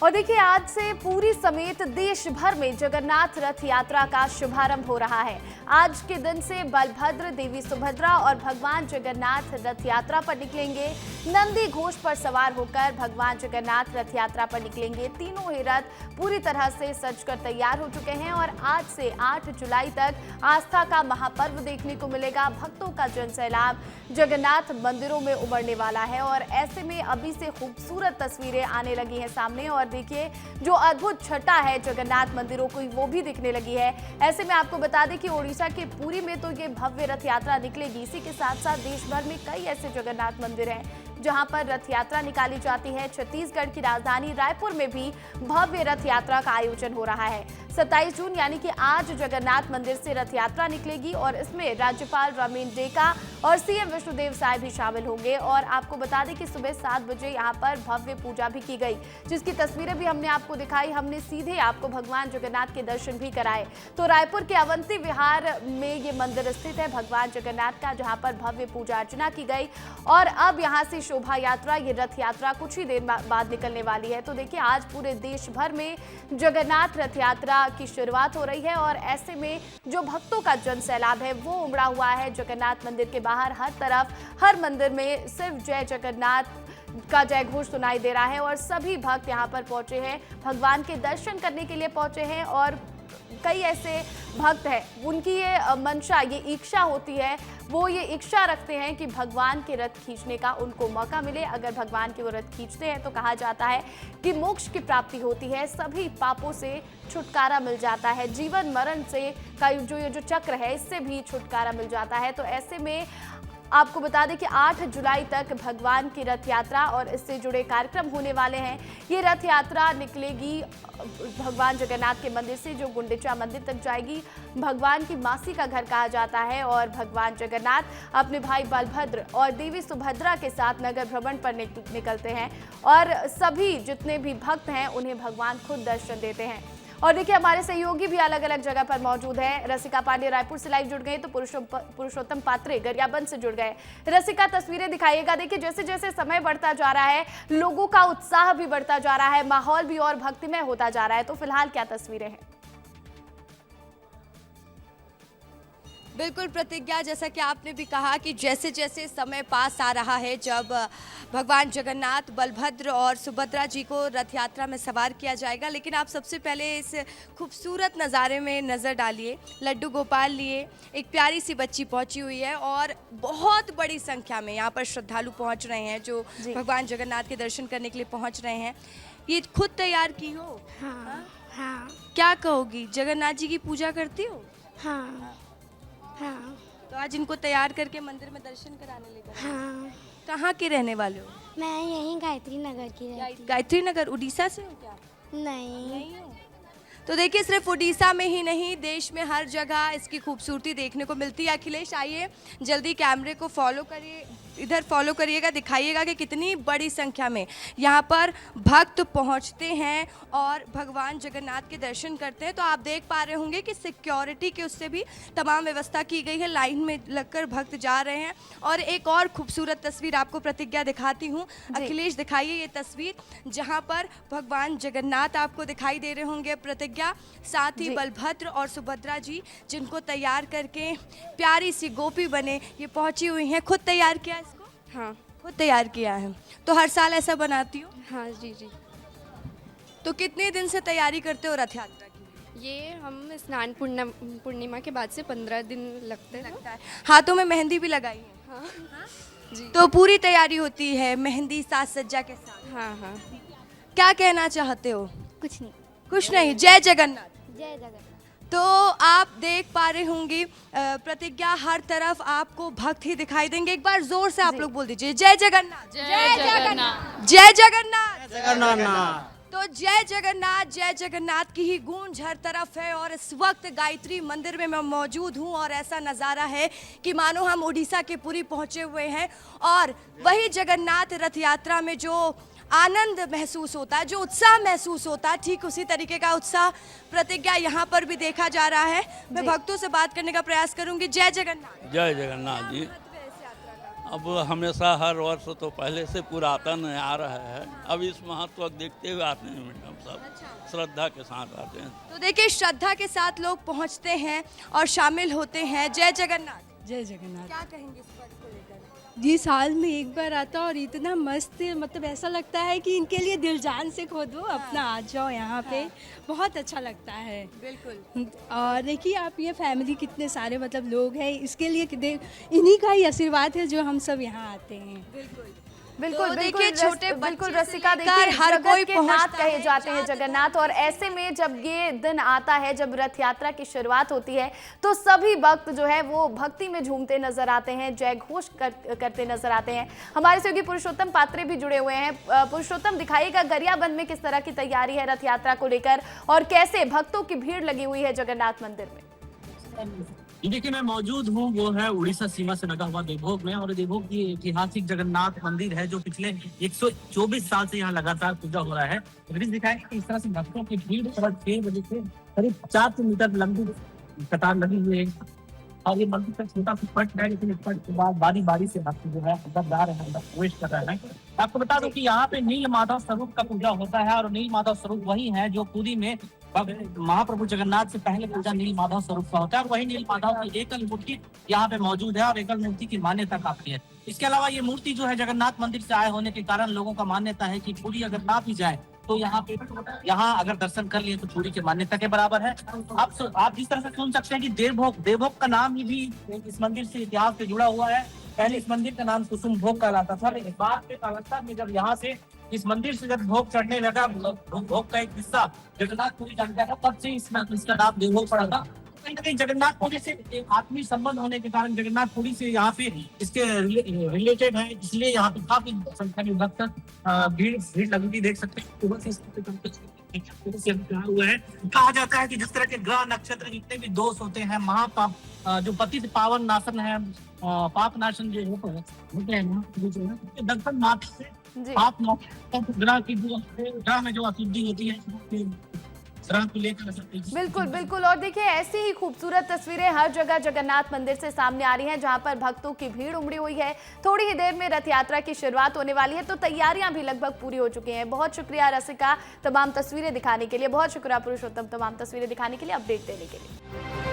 और देखिए आज से पूरी समेत देश भर में जगन्नाथ रथ यात्रा का शुभारंभ हो रहा है। आज के दिन से बलभद्र, देवी सुभद्रा और भगवान जगन्नाथ रथ यात्रा पर निकलेंगे। नंदी घोष पर सवार होकर भगवान जगन्नाथ रथ यात्रा पर निकलेंगे। तीनों ही रथ पूरी तरह से सजकर तैयार हो चुके हैं और आज से 8 जुलाई तक आस्था का महापर्व देखने को मिलेगा। भक्तों का जनसैलाब जगन्नाथ मंदिरों में उमड़ने वाला है और ऐसे में अभी से खूबसूरत तस्वीरें आने लगी हैं सामने। और देखिए जो अद्भुत छटा है जगन्नाथ मंदिरों की वो भी दिखने लगी है। ऐसे में आपको बता दें कि ओडिशा के पुरी में तो ये भव्य रथ यात्रा निकलेगी। इसी के साथ साथ देश भर में कई ऐसे जगन्नाथ मंदिर हैं जहां पर रथ यात्रा निकाली जाती है। छत्तीसगढ़ की राजधानी रायपुर में भी भव्य रथ यात्रा का आयोजन हो रहा है। 27 जून यानी कि आज जगन्नाथ मंदिर से रथ यात्रा निकलेगी और इसमें राज्यपाल रमेन डेका और सीएम विष्णुदेव साय भी शामिल होंगे। और आपको बता दें कि सुबह 7 बजे यहां पर भव्य पूजा भी की गई, जिसकी तस्वीरें भी हमने आपको दिखाई। हमने सीधे आपको भगवान जगन्नाथ के दर्शन भी कराए। तो रायपुर के अवंती विहार में ये मंदिर स्थित है भगवान जगन्नाथ का, जहां पर भव्य पूजा अर्चना की गई। और अब यहाँ से शोभा यात्रा, ये रथ यात्रा कुछ ही देर बाद निकलने वाली है। तो देखिए आज पूरे देश भर में जगन्नाथ रथ यात्रा की शुरुआत हो रही है और ऐसे में जो भक्तों का जनसैलाब है वो उमड़ा हुआ है जगन्नाथ मंदिर के बाहर। हर तरफ हर मंदिर में सिर्फ जय जगन्नाथ का जय घोष सुनाई दे रहा है और सभी भक्त यहाँ पर पहुंचे हैं, भगवान के दर्शन करने के लिए पहुंचे हैं। और कई ऐसे भक्त हैं उनकी ये मंशा, ये इच्छा होती है, वो ये इच्छा रखते हैं कि भगवान के रथ खींचने का उनको मौका मिले। अगर भगवान के वो रथ खींचते हैं तो कहा जाता है कि मोक्ष की प्राप्ति होती है, सभी पापों से छुटकारा मिल जाता है, जीवन मरण से का जो ये जो चक्र है इससे भी छुटकारा मिल जाता है। तो ऐसे में आपको बता दें कि 8 जुलाई तक भगवान की रथ यात्रा और इससे जुड़े कार्यक्रम होने वाले हैं। ये रथ यात्रा निकलेगी भगवान जगन्नाथ के मंदिर से, जो गुंडिचा मंदिर तक जाएगी। भगवान की मासी का घर कहा जाता है और भगवान जगन्नाथ अपने भाई बलभद्र और देवी सुभद्रा के साथ नगर भ्रमण पर निकलते हैं और सभी जितने भी भक्त हैं उन्हें भगवान खुद दर्शन देते हैं। और देखिए हमारे सहयोगी भी अलग अलग जगह पर मौजूद है। रसिका पांडे रायपुर से लाइव जुड़ गए तो पुरुषोत्तम पात्रे गरियाबंद से जुड़ गए। रसिका तस्वीरें दिखाइएगा। देखिए जैसे जैसे समय बढ़ता जा रहा है लोगों का उत्साह भी बढ़ता जा रहा है, माहौल भी और भक्तिमय होता जा रहा है। तो फिलहाल क्या तस्वीरें हैं? बिल्कुल प्रतिज्ञा, जैसा कि आपने भी कहा कि जैसे जैसे समय पास आ रहा है जब भगवान जगन्नाथ, बलभद्र और सुभद्रा जी को रथ यात्रा में सवार किया जाएगा। लेकिन आप सबसे पहले इस खूबसूरत नज़ारे में नज़र डालिए। लड्डू गोपाल लिए एक प्यारी सी बच्ची पहुंची हुई है और बहुत बड़ी संख्या में यहाँ पर श्रद्धालु पहुँच रहे हैं जो भगवान जगन्नाथ के दर्शन करने के लिए पहुँच रहे हैं। ये खुद तैयार की हो? हाँ, हाँ। क्या कहोगी, जगन्नाथ जी की पूजा करती हो? हाँ, हाँ। तो आज इनको तैयार करके मंदिर में दर्शन कराने लेकर? हाँ। कहाँ के रहने वाले हो? मैं यहीं गायत्री नगर की रहती हूँ। गायत्री नगर उड़ीसा से हो क्या? नहीं। हो। तो देखिए सिर्फ उड़ीसा में ही नहीं, देश में हर जगह इसकी खूबसूरती देखने को मिलती है। अखिलेश आइए जल्दी कैमरे को फॉलो करिए, इधर फॉलो करिएगा, दिखाइएगा कि कितनी बड़ी संख्या में यहाँ पर भक्त पहुँचते हैं और भगवान जगन्नाथ के दर्शन करते हैं। तो आप देख पा रहे होंगे कि सिक्योरिटी के उससे भी तमाम व्यवस्था की गई है। लाइन में लगकर भक्त जा रहे हैं। और एक और खूबसूरत तस्वीर आपको प्रतिज्ञा दिखाती हूँ। अखिलेश दिखाइए ये तस्वीर जहाँ पर भगवान जगन्नाथ आपको दिखाई दे रहे होंगे प्रतिज्ञा, साथ ही बलभद्र और सुभद्रा जी जिनको तैयार करके प्यारी सी गोपी बने ये पहुँची हुई हैं। खुद तैयार किया इसको? हाँ, खुद तैयार किया है। तो हर साल ऐसा बनाती हो? हाँ जी जी। तो कितने दिन से तैयारी करते हो रथ यात्रा की? ये हम स्नान पूर्णिमा के बाद से 15 दिन लगता है। हाथों में मेहंदी भी लगाई है? हाँ, जी। तो पूरी तैयारी होती है मेहंदी साज सज्जा के साथ? हाँ हाँ। क्या कहना चाहते हो? कुछ नहीं। कुछ नहीं, जय जगन्नाथ। जय जगन्नाथ। तो आप देख पा रहे होंगे प्रतिज्ञा, हर तरफ आपको भक्त ही दिखाई देंगे। एक बार जोर से आप लोग बोल दीजिए, जय जगन्नाथ। जय जगन्नाथ। जय जगन्नाथ। जगन्नाथ। तो जय जगन्नाथ की ही गूंज हर तरफ है। और इस वक्त गायत्री मंदिर में मैं मौजूद हूँ और ऐसा नज़ारा है कि मानो हम उड़ीसा के पुरी पहुँचे हुए हैं। और वही जगन्नाथ रथ यात्रा में जो आनंद महसूस होता है, जो उत्साह महसूस होता है, ठीक उसी तरीके का उत्साह प्रतिज्ञा यहाँ पर भी देखा जा रहा है। मैं भक्तों से बात करने का प्रयास करूंगी। जय जगन्नाथ। जय जगन्नाथ जी। अब हमेशा हर वर्ष तो पहले से पुरातन आ रहा है, अब इस महत्व को देखते हुए आते हैं मैडम सब, श्रद्धा के साथ आते हैं। तो देखिए श्रद्धा के साथ लोग पहुंचते हैं और शामिल होते हैं। जय जगन्नाथ। जय जगन्नाथ क्या कहेंगे इस पर्व को लेकर? जी, साल में एक बार आता और इतना मस्त, मतलब ऐसा लगता है कि इनके लिए दिल जान से खो दो, अपना आ जाओ यहाँ पे, बहुत अच्छा लगता है। बिल्कुल। और देखिए आप, ये फैमिली कितने सारे मतलब लोग हैं, इसके लिए इन्हीं का ही आशीर्वाद है जो हम सब यहाँ आते हैं। बिल्कुल बिल्कुल तो बिल्कुल देखिए छोटे बिल्कुल बच्चे से रसिका, लेकर देखिए हर जगत कोई के नाथ पहुंचता कहे है, जाते हैं जगन्नाथ, और ऐसे में जब ये दिन आता है, जब रथ यात्रा की शुरुआत होती है, तो सभी भक्त जो है वो भक्ति में झूमते नजर आते हैं, जय घोष करते नजर आते हैं। हमारे सहयोगी पुरुषोत्तम पात्रे भी जुड़े हुए हैं। पुरुषोत्तम, दिखाइएगा गरियाबंद में किस तरह की तैयारी है रथ यात्रा को लेकर और कैसे भक्तों की भीड़ लगी हुई है जगन्नाथ मंदिर में। देखिए मैं मौजूद हूँ, वो है उड़ीसा सीमा से लगा हुआ देवभोग में, और देवभोग की ऐतिहासिक जगन्नाथ मंदिर है जो पिछले 124 साल से यहाँ लगातार पूजा हो रहा है। दृश्य दिखाएंगे कि इस तरह से भक्तों की भीड़ सुबह 6 बजे से करीब 400 मीटर लंबी कतार लगी हुई है, और ये मंदिर का छोटा सा पट है, लेकिन इस पट के बाद बारी बारी से भक्त जो है अंदर जा रहे हैं, अंदर प्रवेश कर रहे हैं। आपको बता दूं कि यहाँ पे नील माधव स्वरूप का पूजा होता है, और नील माधव स्वरूप वही है जो पुरी में महाप्रभु जगन्नाथ से पहले पूजा नील माधव स्वरूप का होता है, और वही नील माधव की एकल मूर्ति यहाँ पे मौजूद है, और एकल मूर्ति की मान्यता काफी है। इसके अलावा ये मूर्ति जो है जगन्नाथ मंदिर से आए होने के कारण लोगों का मान्यता है कि पुरी अगर ना भी जाए तो यहाँ अगर दर्शन कर लिए तो पुरी की मान्यता के बराबर है। आप जिस तरह से सुन सकते हैं कि देवभोग का नाम ही भी इस मंदिर से इतिहास से जुड़ा हुआ है। पहले इस मंदिर का नाम कुसुम भोग कहलाता था, लेकिन बाद में कालांतर में जब यहाँ से इस मंदिर से जब भोग चढ़ने लगा, भोग का एक हिस्सा जगन्नाथपुरी चढ़ गया था, तब से इसका नाम देवभोग पड़ा था। कहीं ना कहीं जगन्नाथपुरी से एक आत्मीय संबंध होने के कारण जगन्नाथपुरी से यहाँ पे इसके रिलेटेड है, इसलिए यहाँ पे काफी संख्या में भक्त भीड़ लगी देख सकते हैं। हुआ है, कहा जाता है कि जिस तरह के ग्रह नक्षत्र जितने भी दोष होते हैं, महापाप जो पतित पावन नाशन है, पाप नाशन जो होते हैं दर्शन मात्र से पाप ग्रह की ग्रह में जो अशुद्धि होती है बिल्कुल बिल्कुल। और देखिए ऐसी ही खूबसूरत तस्वीरें हर जगह जगन्नाथ मंदिर से सामने आ रही हैं, जहां पर भक्तों की भीड़ उमड़ी हुई है। थोड़ी ही देर में रथ यात्रा की शुरुआत होने वाली है, तो तैयारियां भी लगभग पूरी हो चुकी हैं। बहुत शुक्रिया रसिका तमाम तस्वीरें दिखाने के लिए, बहुत शुक्रिया पुरुषोत्तम तमाम तस्वीरें दिखाने के लिए, अपडेट देने के लिए।